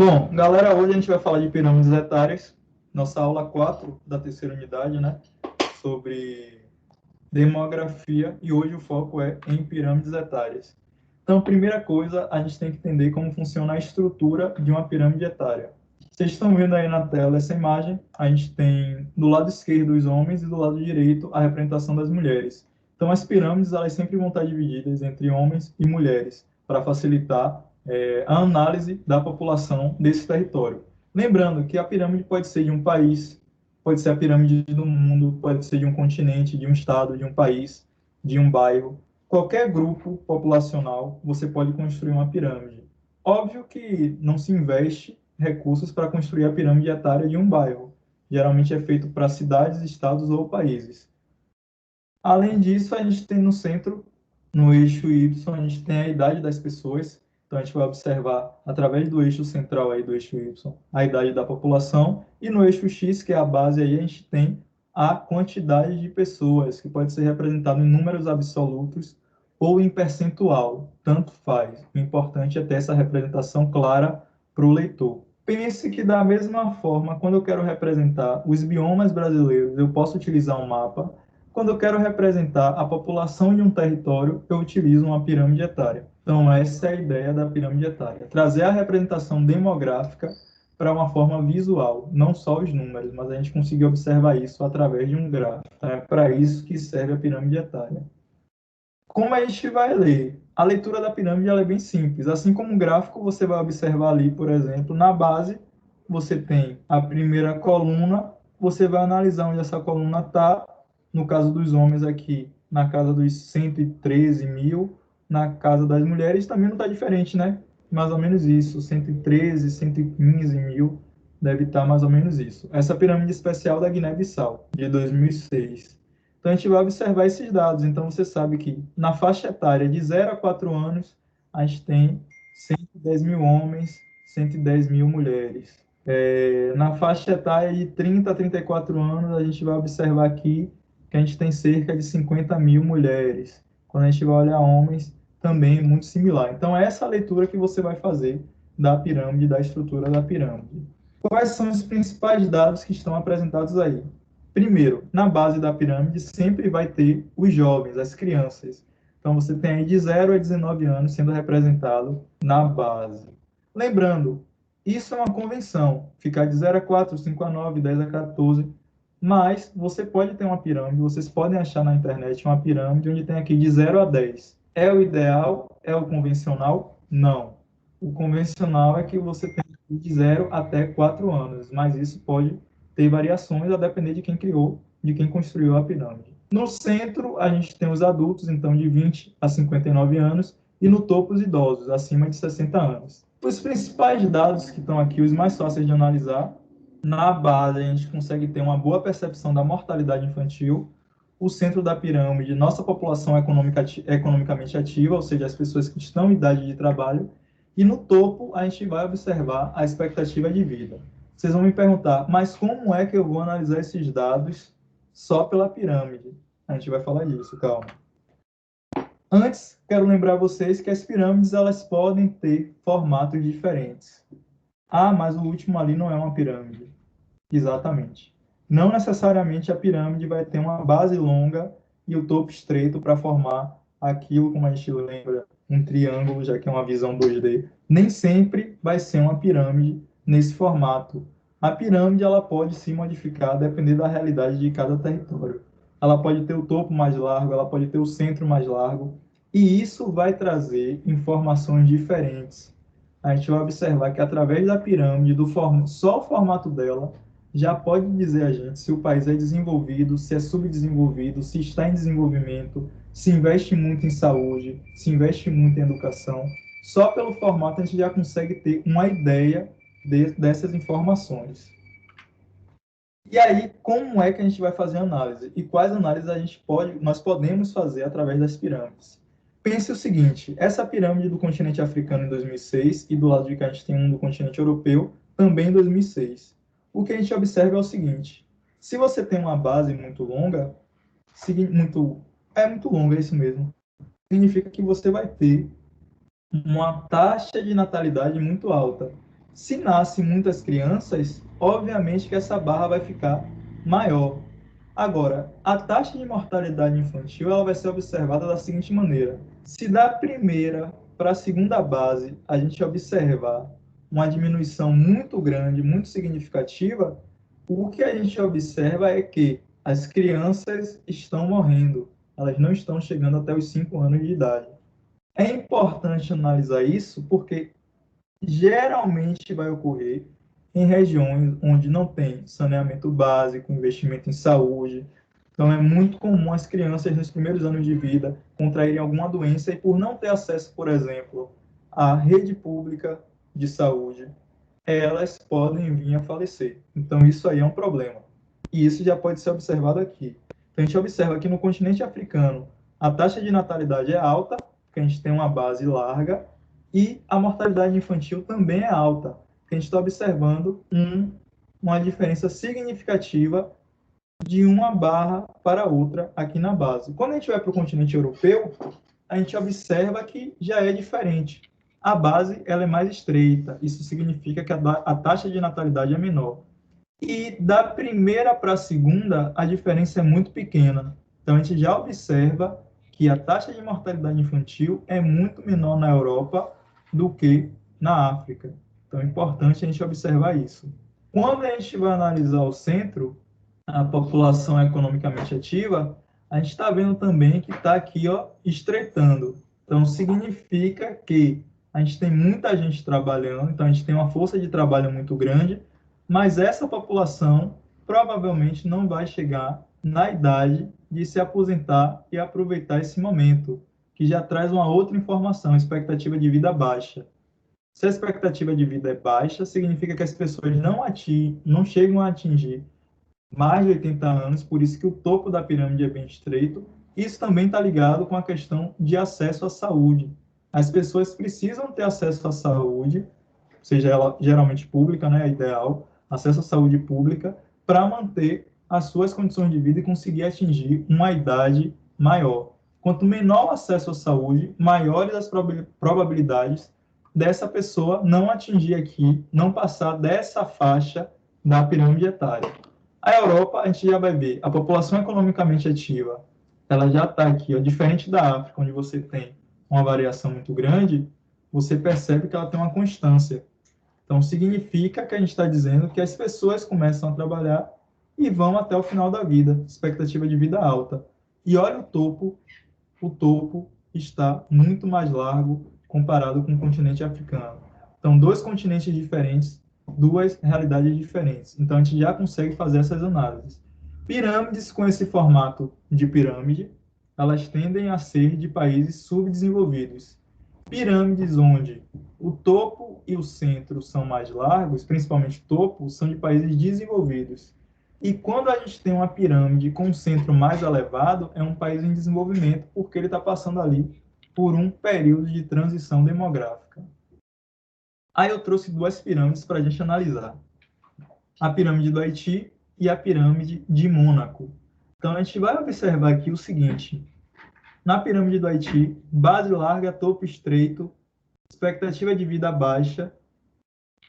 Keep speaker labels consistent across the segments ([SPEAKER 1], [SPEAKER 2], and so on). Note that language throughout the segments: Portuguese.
[SPEAKER 1] Bom, galera, hoje a gente vai falar de pirâmides etárias, nossa aula 4 da terceira unidade, né? Sobre demografia, e hoje o foco é em pirâmides etárias. Então, primeira coisa, a gente tem que entender como funciona a estrutura de uma pirâmide etária. Vocês estão vendo aí na tela essa imagem, a gente tem do lado esquerdo os homens e do lado direito a representação das mulheres. Então, as pirâmides, elas sempre vão estar divididas entre homens e mulheres, para facilitar a análise da população desse território. Lembrando que a pirâmide pode ser de um país, pode ser a pirâmide do mundo, pode ser de um continente, de um estado, de um país, de um bairro. Qualquer grupo populacional, você pode construir uma pirâmide. Óbvio que não se investe recursos para construir a pirâmide etária de um bairro. Geralmente é feito para cidades, estados ou países. Além disso, a gente tem no centro, no eixo Y, a gente tem a idade das pessoas. Então, a gente vai observar, através do eixo central aí do eixo Y, a idade da população. E no eixo X, que é a base aí, a gente tem a quantidade de pessoas, que pode ser representado em números absolutos ou em percentual. Tanto faz. O importante é ter essa representação clara para o leitor. Pense que, da mesma forma, quando eu quero representar os biomas brasileiros, eu posso utilizar um mapa. Quando eu quero representar a população de um território, eu utilizo uma pirâmide etária. Então, essa é a ideia da pirâmide etária: trazer a representação demográfica para uma forma visual, não só os números, mas a gente conseguir observar isso através de um gráfico. É para isso que serve a pirâmide etária. Como a gente vai ler? A leitura da pirâmide ela é bem simples. Assim como um gráfico, você vai observar ali, por exemplo, na base, você tem a primeira coluna, você vai analisar onde essa coluna está. No caso dos homens aqui, na casa dos 113 mil. Na casa das mulheres também não está diferente, né? Mais ou menos isso, 113, 115 mil, deve estar mais ou menos isso. Essa pirâmide especial da Guiné-Bissau, de 2006. Então, a gente vai observar esses dados. Então, você sabe que na faixa etária de 0 a 4 anos, a gente tem 110 mil homens, 110 mil mulheres. Na faixa etária de 30 a 34 anos, a gente vai observar aqui que a gente tem cerca de 50 mil mulheres. Quando a gente vai olhar homens, também muito similar. Então, é essa leitura que você vai fazer da pirâmide, da estrutura da pirâmide. Quais são os principais dados que estão apresentados aí? Primeiro, na base da pirâmide sempre vai ter os jovens, as crianças. Então, você tem aí de 0 a 19 anos sendo representado na base. Lembrando, isso é uma convenção, ficar de 0 a 4, 5 a 9, 10 a 14, mas você pode ter uma pirâmide, vocês podem achar na internet uma pirâmide onde tem aqui de 0 a 10. É o ideal? É o convencional? Não. O convencional é que você tem de 0 até 4 anos, mas isso pode ter variações a depender de quem criou, de quem construiu a pirâmide. No centro, a gente tem os adultos, então de 20 a 59 anos, e no topo os idosos, acima de 60 anos. Os principais dados que estão aqui, os mais fáceis de analisar, na base a gente consegue ter uma boa percepção da mortalidade infantil. O centro da pirâmide, nossa população economicamente ativa, ou seja, as pessoas que estão em idade de trabalho, e no topo a gente vai observar a expectativa de vida. Vocês vão me perguntar, mas como é que eu vou analisar esses dados só pela pirâmide? A gente vai falar disso, calma. Antes, quero lembrar vocês que as pirâmides elas podem ter formatos diferentes. Ah, mas o último ali não é uma pirâmide. Exatamente. Não necessariamente a pirâmide vai ter uma base longa e o topo estreito para formar aquilo, como a gente lembra, um triângulo, já que é uma visão 2D. Nem sempre vai ser uma pirâmide nesse formato. A pirâmide ela pode se modificar dependendo da realidade de cada território. Ela pode ter o topo mais largo, ela pode ter o centro mais largo, e isso vai trazer informações diferentes. A gente vai observar que através da pirâmide, só o formato dela, já pode dizer a gente se o país é desenvolvido, se é subdesenvolvido, se está em desenvolvimento, se investe muito em saúde, se investe muito em educação. Só pelo formato a gente já consegue ter uma ideia dessas informações. E aí, como é que a gente vai fazer a análise? E quais análises nós podemos fazer através das pirâmides? Pense o seguinte, essa pirâmide do continente africano em 2006 e do lado de cá a gente tem um do continente europeu também em 2006. O que a gente observa é o seguinte, se você tem uma base muito longa, muito longa, é isso mesmo, significa que você vai ter uma taxa de natalidade muito alta. Se nascem muitas crianças, obviamente que essa barra vai ficar maior. Agora, a taxa de mortalidade infantil ela vai ser observada da seguinte maneira: se da primeira para a segunda base a gente observar uma diminuição muito grande, muito significativa, o que a gente observa é que as crianças estão morrendo, elas não estão chegando até os 5 anos de idade. É importante analisar isso porque geralmente vai ocorrer em regiões onde não tem saneamento básico, investimento em saúde. Então, é muito comum as crianças, nos primeiros anos de vida, contraírem alguma doença e, por não ter acesso, por exemplo, à rede pública de saúde, elas podem vir a falecer. Então, isso aí é um problema. E isso já pode ser observado aqui. Então, a gente observa que no continente africano a taxa de natalidade é alta, porque a gente tem uma base larga, e a mortalidade infantil também é alta, porque a gente está observando uma diferença significativa de uma barra para outra aqui na base. Quando a gente vai para o continente europeu, a gente observa que já é diferente. A base ela é mais estreita, isso significa que a taxa de natalidade é menor. E da primeira para a segunda, a diferença é muito pequena. Então, a gente já observa que a taxa de mortalidade infantil é muito menor na Europa do que na África. Então, é importante a gente observar isso. Quando a gente vai analisar o centro, a população economicamente ativa, a gente está vendo também que está aqui, ó, estreitando. Então, significa que a gente tem muita gente trabalhando, então a gente tem uma força de trabalho muito grande, mas essa população provavelmente não vai chegar na idade de se aposentar e aproveitar esse momento, que já traz uma outra informação, expectativa de vida baixa. Se a expectativa de vida é baixa, significa que as pessoas não chegam a atingir mais de 80 anos, por isso que o topo da pirâmide é bem estreito. Isso também está ligado com a questão de acesso à saúde. As pessoas precisam ter acesso à saúde, seja ela geralmente pública, né, é ideal, acesso à saúde pública, para manter as suas condições de vida e conseguir atingir uma idade maior. Quanto menor o acesso à saúde, maiores as probabilidades dessa pessoa não atingir aqui, não passar dessa faixa da pirâmide etária. A Europa, a gente já vai ver, a população economicamente ativa, ela já está aqui, ó, diferente da África, onde você tem uma variação muito grande, você percebe que ela tem uma constância. Então, significa que a gente está dizendo que as pessoas começam a trabalhar e vão até o final da vida, expectativa de vida alta. E olha o topo está muito mais largo comparado com o continente africano. Então, dois continentes diferentes, duas realidades diferentes. Então, a gente já consegue fazer essas análises. Pirâmides com esse formato de pirâmide, elas tendem a ser de países subdesenvolvidos. Pirâmides onde o topo e o centro são mais largos, principalmente o topo, são de países desenvolvidos. E quando a gente tem uma pirâmide com um centro mais elevado, é um país em desenvolvimento, porque ele está passando ali por um período de transição demográfica. Aí eu trouxe duas pirâmides para a gente analisar. A pirâmide do Haiti e a pirâmide de Mônaco. Então, a gente vai observar aqui o seguinte. Na pirâmide do Haiti, base larga, topo estreito, expectativa de vida baixa.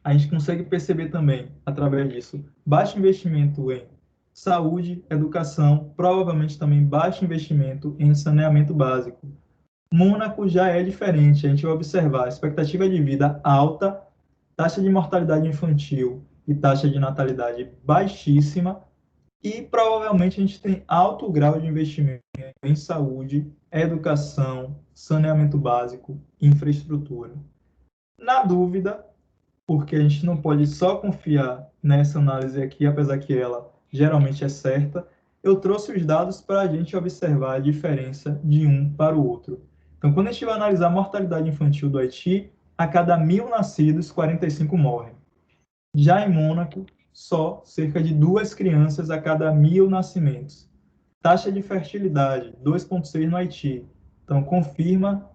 [SPEAKER 1] A gente consegue perceber também, através disso, baixo investimento em saúde, educação, provavelmente também baixo investimento em saneamento básico. Mônaco já é diferente, a gente vai observar expectativa de vida alta, taxa de mortalidade infantil e taxa de natalidade baixíssima, e provavelmente a gente tem alto grau de investimento em saúde, educação, saneamento básico, infraestrutura. Na dúvida, porque a gente não pode só confiar nessa análise aqui, apesar que ela geralmente é certa, eu trouxe os dados para a gente observar a diferença de um para o outro. Então, quando a gente vai analisar a mortalidade infantil do Haiti, a cada 1.000 nascidos, 45 morrem. Já em Mônaco, só cerca de 2 crianças a cada 1.000 nascimentos. Taxa de fertilidade, 2,6 no Haiti. Então, confirma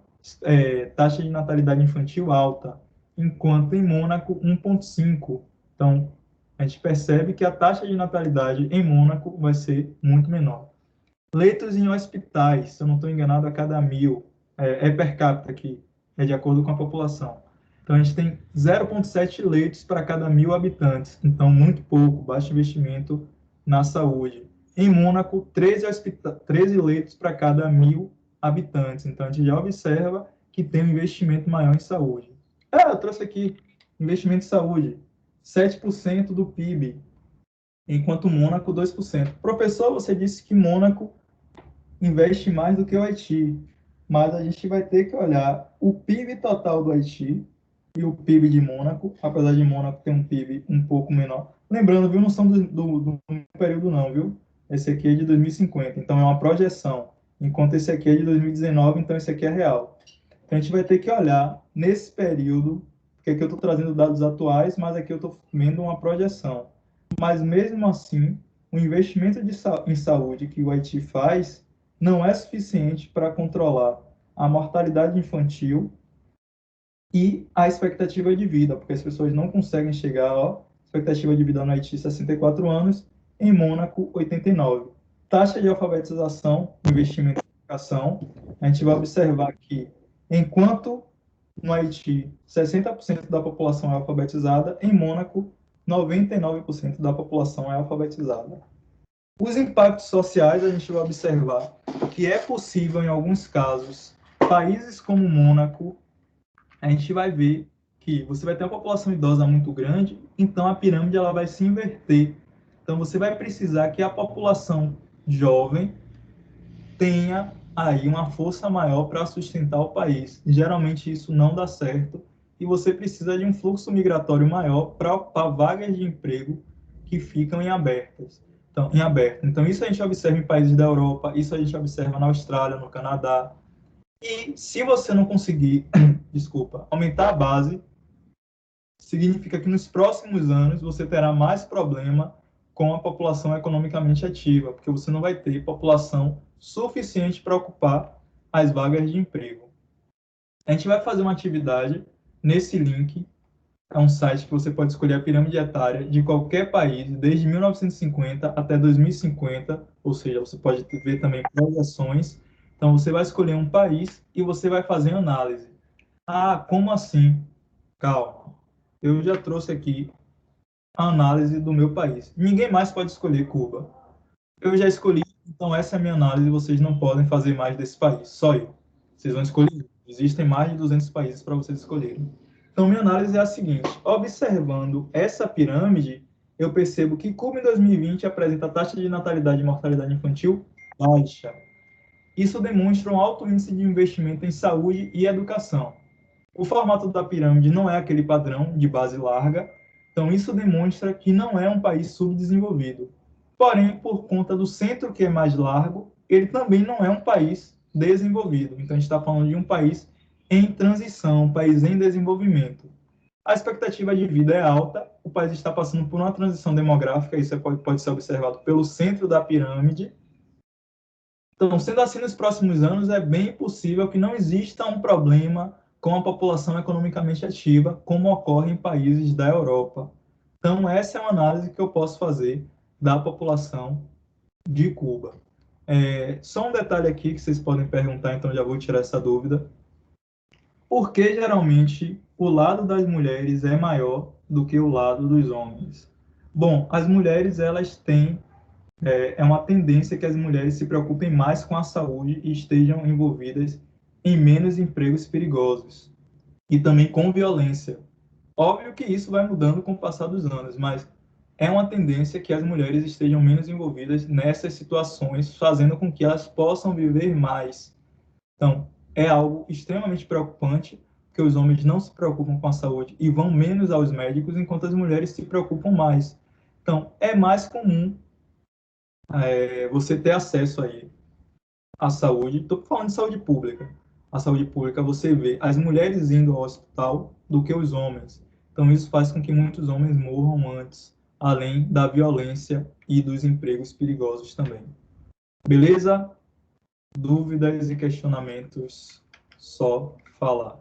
[SPEAKER 1] taxa de natalidade infantil alta, enquanto em Mônaco, 1,5. Então, a gente percebe que a taxa de natalidade em Mônaco vai ser muito menor. Leitos em hospitais, se eu não estou enganado, a cada 1.000, é per capita aqui, é de acordo com a população. Então, a gente tem 0,7 leitos para cada 1.000 habitantes. Então, muito pouco, baixo investimento na saúde. Em Mônaco, 13 leitos para cada 1.000 habitantes. Então, a gente já observa que tem um investimento maior em saúde. Eu trouxe aqui investimento em saúde, 7% do PIB, enquanto Mônaco, 2%. Professor, você disse que Mônaco investe mais do que o Haiti, mas a gente vai ter que olhar o PIB total do Haiti e o PIB de Mônaco, apesar de Mônaco ter um PIB um pouco menor. Lembrando, viu, não são do período não, viu? Esse aqui é de 2050, então é uma projeção, enquanto esse aqui é de 2019, então esse aqui é real. Então a gente vai ter que olhar nesse período, porque aqui eu estou trazendo dados atuais, mas aqui eu estou vendo uma projeção. Mas mesmo assim, o investimento em saúde que o Haiti faz não é suficiente para controlar a mortalidade infantil e a expectativa de vida, porque as pessoas não conseguem chegar, expectativa de vida no Haiti, 64 anos, em Mônaco, 89. Taxa de alfabetização, investimento em educação, a gente vai observar que, enquanto no Haiti 60% da população é alfabetizada, em Mônaco, 99% da população é alfabetizada. Os impactos sociais, a gente vai observar que é possível, em alguns casos, países como Mônaco, a gente vai ver que você vai ter uma população idosa muito grande, então a pirâmide ela vai se inverter. Então você vai precisar que a população jovem tenha aí uma força maior para sustentar o país. Geralmente isso não dá certo e você precisa de um fluxo migratório maior para ocupar vagas de emprego que ficam em abertas. Então isso a gente observa em países da Europa, isso a gente observa na Austrália, no Canadá. E se você não conseguir, desculpa, aumentar a base, significa que nos próximos anos você terá mais problema com a população economicamente ativa, porque você não vai ter população suficiente para ocupar as vagas de emprego. A gente vai fazer uma atividade nesse link, é um site que você pode escolher a pirâmide etária de qualquer país, desde 1950 até 2050, ou seja, você pode ver também projeções. Então, você vai escolher um país e você vai fazer análise. Ah, como assim? Calma. Eu já trouxe aqui a análise do meu país. Ninguém mais pode escolher Cuba. Eu já escolhi, então essa é a minha análise, vocês não podem fazer mais desse país, só eu. Vocês vão escolher. Existem mais de 200 países para vocês escolherem. Então, minha análise é a seguinte: observando essa pirâmide, eu percebo que Cuba em 2020 apresenta taxa de natalidade e mortalidade infantil baixa. Isso demonstra um alto índice de investimento em saúde e educação. O formato da pirâmide não é aquele padrão de base larga, então isso demonstra que não é um país subdesenvolvido. Porém, por conta do centro que é mais largo, ele também não é um país desenvolvido. Então, a gente está falando de um país em transição, um país em desenvolvimento. A expectativa de vida é alta, o país está passando por uma transição demográfica, isso pode ser observado pelo centro da pirâmide. Então, sendo assim, nos próximos anos, é bem possível que não exista um problema com a população economicamente ativa, como ocorre em países da Europa. Então, essa é uma análise que eu posso fazer da população de Cuba. Só um detalhe aqui que vocês podem perguntar, então já vou tirar essa dúvida. Por que geralmente o lado das mulheres é maior do que o lado dos homens? Bom, as mulheres elas têm uma tendência que as mulheres se preocupem mais com a saúde e estejam envolvidas em menos empregos perigosos e também com violência. Óbvio que isso vai mudando com o passar dos anos, mas é uma tendência que as mulheres estejam menos envolvidas nessas situações, fazendo com que elas possam viver mais. Então, é algo extremamente preocupante, que os homens não se preocupam com a saúde e vão menos aos médicos, enquanto as mulheres se preocupam mais. Então, é mais comum você ter acesso aí à saúde. Estou falando de saúde pública. A saúde pública, você vê as mulheres indo ao hospital do que os homens. Então, isso faz com que muitos homens morram antes, além da violência e dos empregos perigosos também. Beleza? Dúvidas e questionamentos, só falar.